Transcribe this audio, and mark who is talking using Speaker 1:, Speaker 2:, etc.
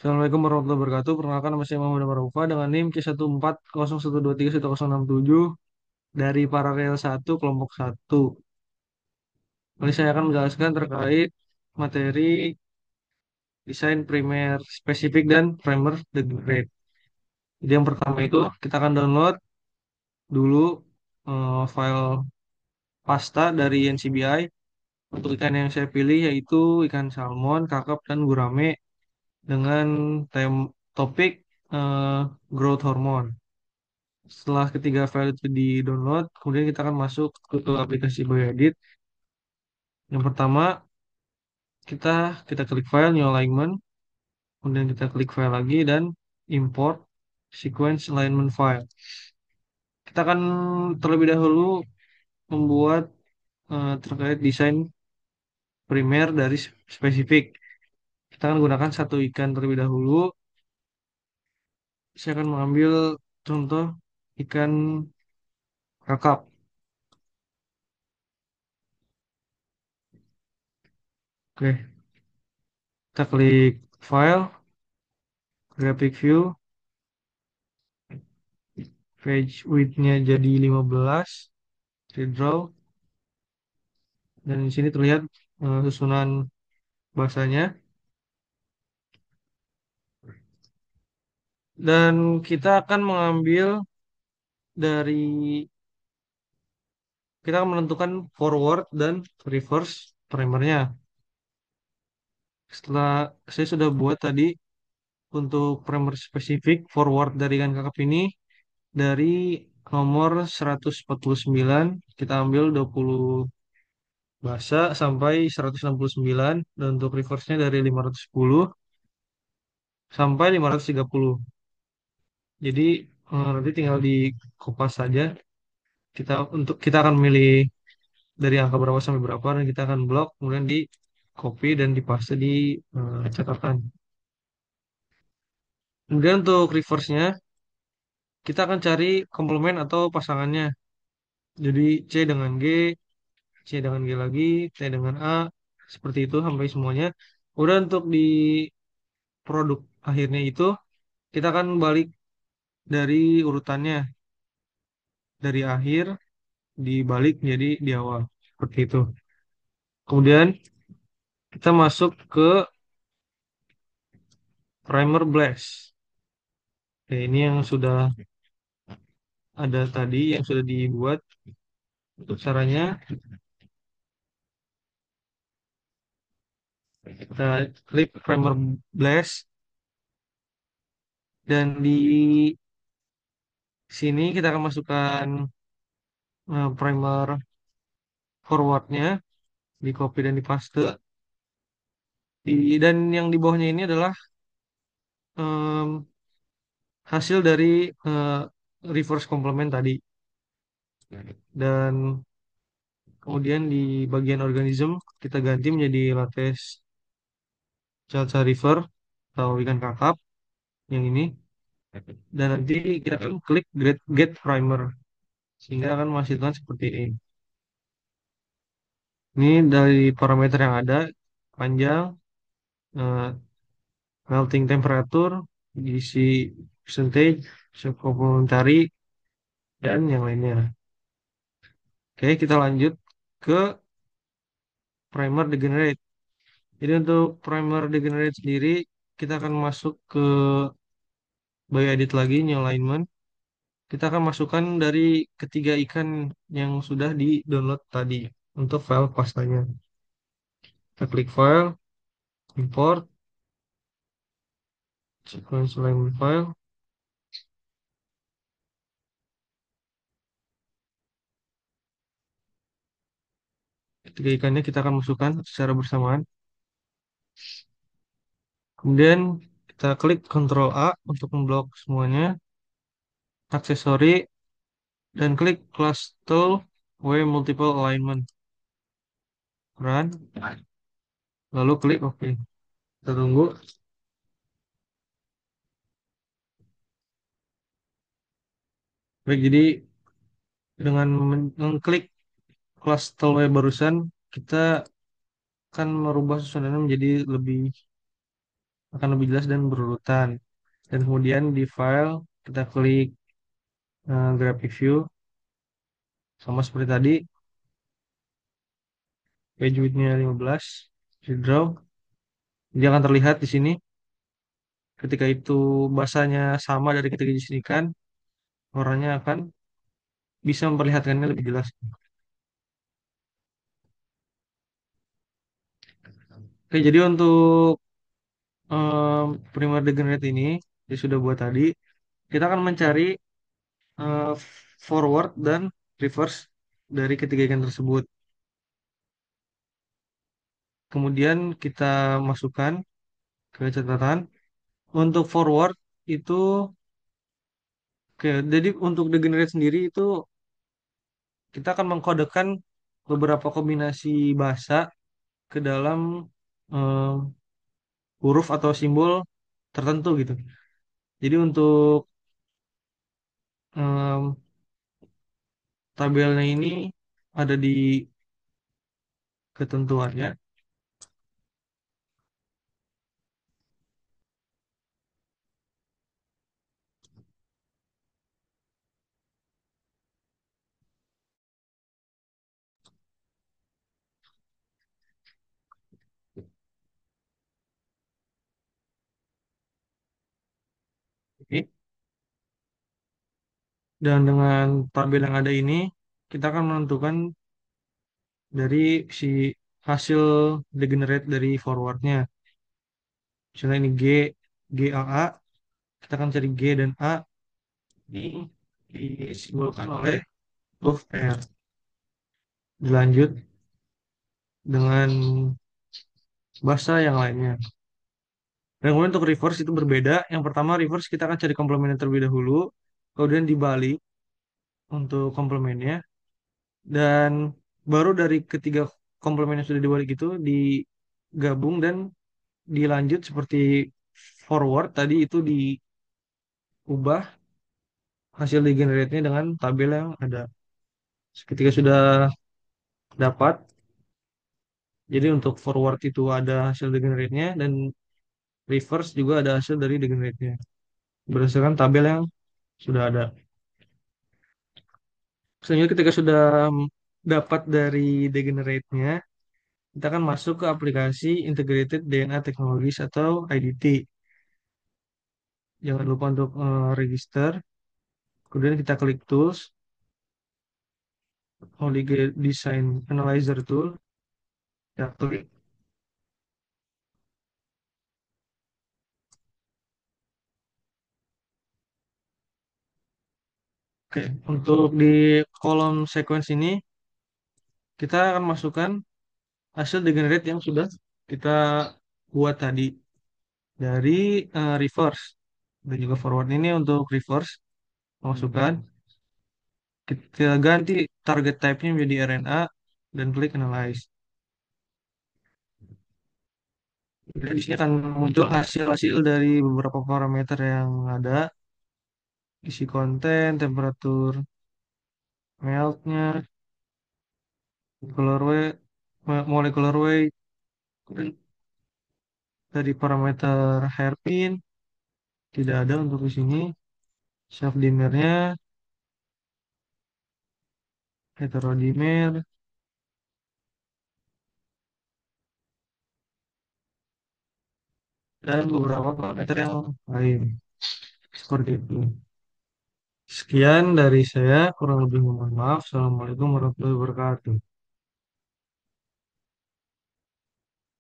Speaker 1: Assalamualaikum warahmatullahi wabarakatuh. Perkenalkan nama saya Muhammad Marufa dengan NIM C140123167 dari Paralel 1 kelompok 1. Kali saya akan menjelaskan terkait materi desain primer spesifik dan primer degrade. Jadi yang pertama itu kita akan download dulu file pasta dari NCBI. Untuk ikan yang saya pilih yaitu ikan salmon, kakap, dan gurame dengan topik eh, growth hormone. Setelah ketiga file itu di-download, kemudian kita akan masuk ke aplikasi BioEdit. Yang pertama, kita kita klik file, new alignment, kemudian kita klik file lagi dan import sequence alignment file. Kita akan terlebih dahulu membuat terkait desain primer dari spesifik. Kita akan gunakan satu ikan terlebih dahulu. Saya akan mengambil contoh ikan kakap. Oke, kita klik file, graphic view, page width-nya jadi 15, redraw, dan di sini terlihat susunan bahasanya. Dan kita akan mengambil dari, kita akan menentukan forward dan reverse primernya. Setelah saya sudah buat tadi untuk primer spesifik forward dari ikan kakap ini dari nomor 149, kita ambil 20 bahasa sampai 169, dan untuk reverse-nya dari 510 sampai 530. Jadi nanti tinggal di kopas saja. Kita akan milih dari angka berapa sampai berapa dan kita akan blok, kemudian di copy dan dipaste di catatan. Kemudian untuk reverse-nya kita akan cari komplement atau pasangannya. Jadi C dengan G, C dengan G lagi, T dengan A, seperti itu sampai semuanya. Udah untuk di produk akhirnya itu kita akan balik dari urutannya dari akhir dibalik jadi di awal seperti itu. Kemudian kita masuk ke primer blast. Oke, ini yang sudah ada tadi yang sudah dibuat. Untuk caranya kita klik primer blast dan di sini kita akan masukkan primer forwardnya, di copy dan di paste. Dan yang di bawahnya ini adalah em, hasil dari eh, reverse complement tadi. Dan kemudian di bagian organism kita ganti menjadi lattes Chalsa River atau ikan kakap yang ini. Dan nanti kita akan klik get primer sehingga akan menghasilkan seperti ini. Ini dari parameter yang ada, panjang, eh, melting temperature, isi percentage, supplementary, dan yang lainnya. Oke, kita lanjut ke primer degenerate. Jadi untuk primer degenerate sendiri, kita akan masuk ke bioedit lagi, new alignment. Kita akan masukkan dari ketiga ikan yang sudah di-download tadi untuk file pastanya. Kita klik file, import, sequence alignment file. Ketiga ikannya kita akan masukkan secara bersamaan. Kemudian kita klik Ctrl A untuk memblok semuanya, aksesori, dan klik Class Tool W Multiple Alignment. Run, lalu klik OK. Kita tunggu. Baik, jadi dengan mengklik Class Tool W barusan, kita akan merubah susunannya menjadi lebih akan lebih jelas dan berurutan. Dan kemudian di file kita klik graphic view sama seperti tadi, page width-nya 15, di draw. Dia akan terlihat di sini ketika itu bahasanya sama dari ketika disinikan, warnanya akan bisa memperlihatkannya lebih jelas. Oke, jadi untuk primer degenerate ini yang sudah buat tadi, kita akan mencari eh, forward dan reverse dari ketiga ikan tersebut. Kemudian kita masukkan ke catatan. Untuk forward itu, oke, jadi untuk degenerate sendiri itu kita akan mengkodekan beberapa kombinasi bahasa ke dalam eh, huruf atau simbol tertentu gitu. Jadi untuk em, tabelnya ini ada di ketentuannya. Oke. Dan dengan tabel yang ada ini, kita akan menentukan dari si hasil degenerate dari forwardnya. Misalnya ini G, A, A. Kita akan cari G dan A. Ini disimbolkan oleh huruf R. Dilanjut dengan bahasa yang lainnya. Dan kemudian untuk reverse itu berbeda. Yang pertama reverse kita akan cari komplemennya terlebih dahulu. Kemudian dibalik untuk komplemennya. Dan baru dari ketiga komplemen yang sudah dibalik itu digabung dan dilanjut seperti forward tadi itu diubah hasil degenerate-nya dengan tabel yang ada. Ketika sudah dapat, jadi untuk forward itu ada hasil degenerate-nya dan reverse juga ada hasil dari degenerate-nya berdasarkan tabel yang sudah ada. Selanjutnya ketika sudah dapat dari degenerate-nya, kita akan masuk ke aplikasi Integrated DNA Technologies atau IDT. Jangan lupa untuk register. Kemudian kita klik Tools, Holy Design Analyzer Tool. Kita klik. Oke, untuk di kolom sequence ini, kita akan masukkan hasil degenerate yang sudah kita buat tadi dari reverse dan juga forward ini untuk reverse masukkan. Kita ganti target type-nya menjadi RNA dan klik Analyze. Dan di sini akan muncul hasil-hasil dari beberapa parameter yang ada, isi konten, temperatur meltnya, molecular weight, molecular weight, dan dari parameter hairpin tidak ada untuk di sini, self dimernya, heterodimer, dan beberapa parameter yang lain seperti itu. Sekian dari saya, kurang lebih mohon maaf. Assalamualaikum warahmatullahi wabarakatuh.